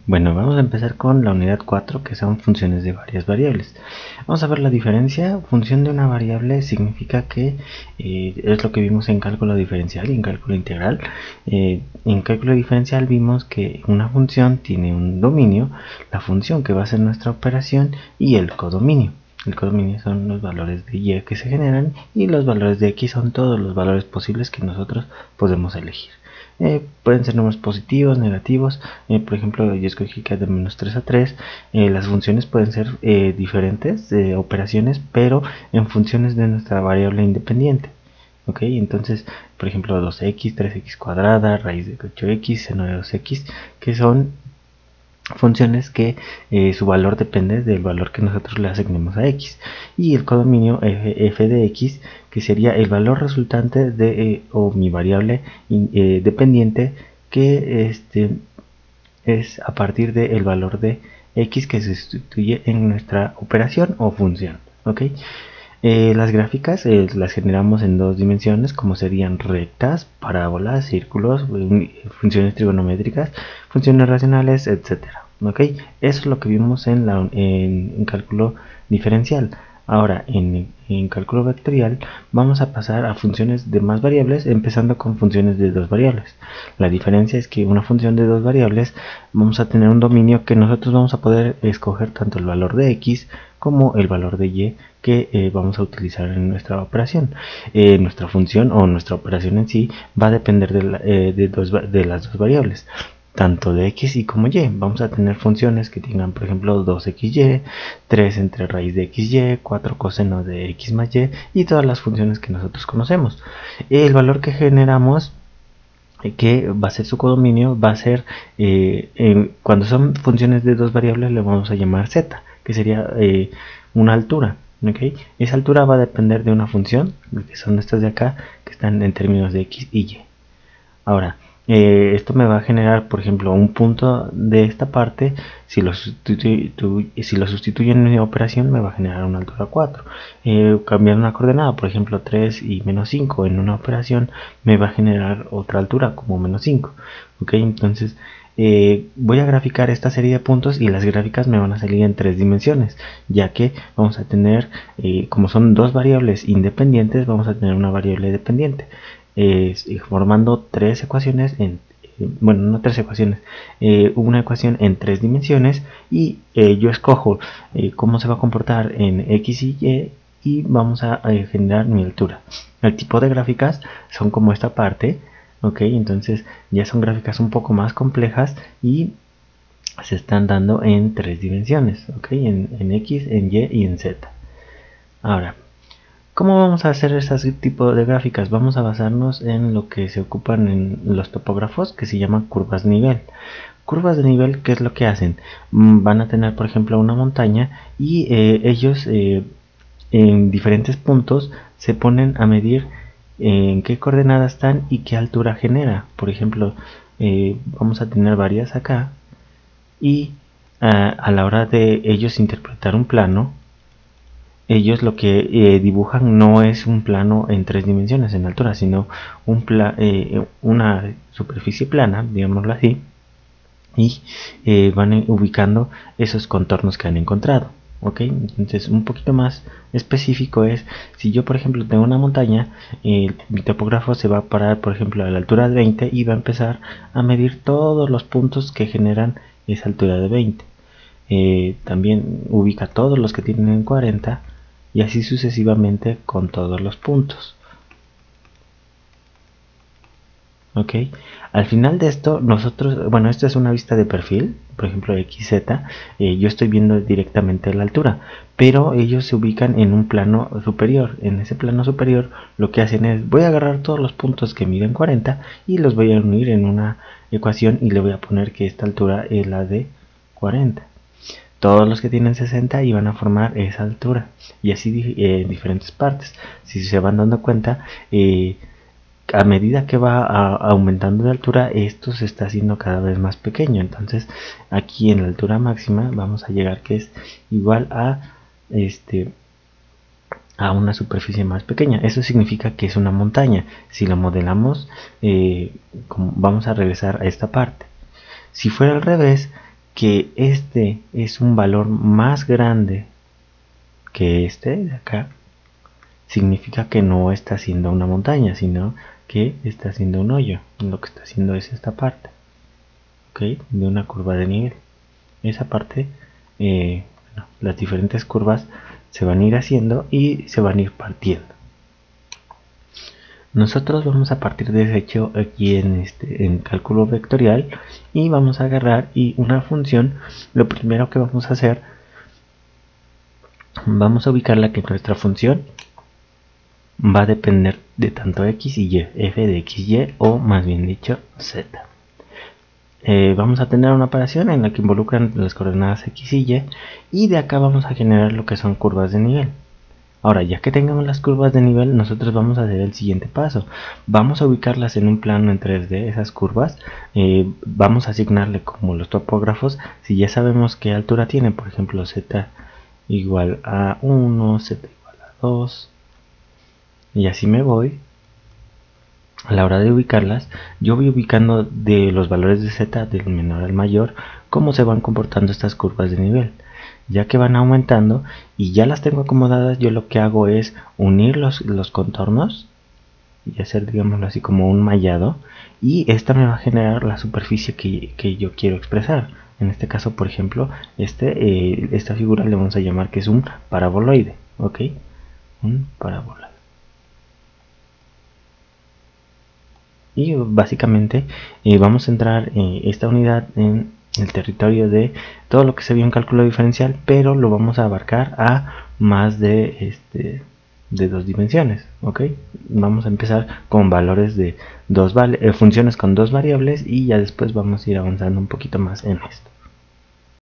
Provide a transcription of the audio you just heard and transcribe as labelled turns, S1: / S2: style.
S1: Bueno, vamos a empezar con la unidad 4, que son funciones de varias variables. Vamos a ver la diferencia. Función de una variable significa que es lo que vimos en cálculo diferencial y en cálculo integral. En cálculo diferencial vimos que una función tiene un dominio, la función que va a ser nuestra operación, y el codominio. El codominio son los valores de y que se generan, y los valores de x son todos los valores posibles que nosotros podemos elegir. Pueden ser números positivos, negativos. Por ejemplo, yo escogí que de menos 3 a 3. Las funciones pueden ser diferentes operaciones, pero en funciones de nuestra variable independiente. Ok, entonces, por ejemplo, 2x, 3x cuadrada, raíz de 8x, seno de 2x, que son funciones que su valor depende del valor que nosotros le asignemos a x, y el codominio f de x, que sería el valor resultante de o mi variable dependiente, que es a partir del valor de x que se sustituye en nuestra operación o función. ¿Ok? Las gráficas las generamos en dos dimensiones, como serían rectas, parábolas, círculos, funciones trigonométricas, funciones racionales, etcétera. ¿Ok? Eso es lo que vimos en cálculo diferencial. Ahora, en cálculo vectorial vamos a pasar a funciones de más variables, empezando con funciones de dos variables. La diferencia es que una función de dos variables vamos a tener un dominio que nosotros vamos a poder escoger tanto el valor de x como el valor de y que vamos a utilizar en nuestra operación. Nuestra función o nuestra operación en sí va a depender de las dos variables, tanto de x y como y. Vamos a tener funciones que tengan, por ejemplo, 2xy, 3 entre raíz de xy, 4 coseno de x más y todas las funciones que nosotros conocemos. El valor que generamos, que va a ser su codominio, va a ser, cuando son funciones de dos variables, le vamos a llamar z, que sería una altura. ¿Okay? Esa altura va a depender de una función, que son estas de acá, que están en términos de x y y. Ahora, esto me va a generar, por ejemplo, un punto de esta parte. Si lo sustituyo en mi operación, me va a generar una altura 4. Cambiar una coordenada, por ejemplo, 3 y menos 5 en una operación, me va a generar otra altura como menos 5. ¿Ok? Entonces, voy a graficar esta serie de puntos, y las gráficas me van a salir en tres dimensiones, ya que vamos a tener, como son dos variables independientes, vamos a tener una variable dependiente, formando tres ecuaciones bueno, no tres ecuaciones, una ecuación en tres dimensiones, y yo escojo cómo se va a comportar en x y vamos a generar mi altura. El tipo de gráficas son como esta parte. Ok, entonces ya son gráficas un poco más complejas y se están dando en tres dimensiones, ok, en x, en y y en z. Ahora, ¿cómo vamos a hacer este tipo de gráficas? Vamos a basarnos en lo que se ocupan en los topógrafos, que se llaman curvas de nivel. Curvas de nivel, ¿qué es lo que hacen? Van a tener, por ejemplo, una montaña, y ellos en diferentes puntos se ponen a medir en qué coordenadas están y qué altura genera. Por ejemplo, vamos a tener varias acá, y a la hora de ellos interpretar un plano, ellos lo que dibujan no es un plano en tres dimensiones en altura, sino una superficie plana, digámoslo así, y van ubicando esos contornos que han encontrado. ¿Ok? Entonces, un poquito más específico es, si yo por ejemplo tengo una montaña, mi topógrafo se va a parar, por ejemplo, a la altura de 20, y va a empezar a medir todos los puntos que generan esa altura de 20. También ubica todos los que tienen en 40, y así sucesivamente con todos los puntos. Ok, al final de esto nosotros, bueno, esto es una vista de perfil, por ejemplo XZ, yo estoy viendo directamente la altura, pero ellos se ubican en un plano superior. En ese plano superior lo que hacen es, voy a agarrar todos los puntos que miden 40 y los voy a unir en una ecuación, y le voy a poner que esta altura es la de 40. Todos los que tienen 60 iban a formar esa altura, y así en diferentes partes. Si se van dando cuenta, a medida que va aumentando de altura, esto se está haciendo cada vez más pequeño. Entonces aquí en la altura máxima vamos a llegar que es igual a una superficie más pequeña. Eso significa que es una montaña. Si lo modelamos, vamos a regresar a esta parte. Si fuera al revés, que este es un valor más grande que este de acá, significa que no está haciendo una montaña, sino que está haciendo un hoyo. Lo que está haciendo es esta parte, ¿ok? De una curva de nivel. Esa parte, bueno, las diferentes curvas se van a ir haciendo y se van a ir partiendo. Nosotros vamos a partir de ese hecho aquí en cálculo vectorial, y vamos a agarrar y una función. Lo primero que vamos a hacer, vamos a ubicarla que nuestra función va a depender de tanto x y y, f de x, y, o más bien dicho z. Vamos a tener una operación en la que involucran las coordenadas x y, y de acá vamos a generar lo que son curvas de nivel. Ahora, ya que tengamos las curvas de nivel, nosotros vamos a hacer el siguiente paso. Vamos a ubicarlas en un plano en 3D, esas curvas. Vamos a asignarle como los topógrafos, si ya sabemos qué altura tiene, por ejemplo, z igual a 1, z igual a 2, y así me voy. A la hora de ubicarlas, yo voy ubicando de los valores de z del menor al mayor cómo se van comportando estas curvas de nivel. Ya que van aumentando y ya las tengo acomodadas, yo lo que hago es unir los contornos y hacer, digámoslo así, como un mallado, y esta me va a generar la superficie que yo quiero expresar. En este caso, por ejemplo, esta figura le vamos a llamar que es un paraboloide, ¿ok? Un paraboloide. Y básicamente vamos a entrar esta unidad en el territorio de todo lo que se vio en cálculo diferencial, pero lo vamos a abarcar a más de 2 dimensiones, ¿ok? Vamos a empezar con valores de funciones con 2 variables, y ya después vamos a ir avanzando un poquito más en esto.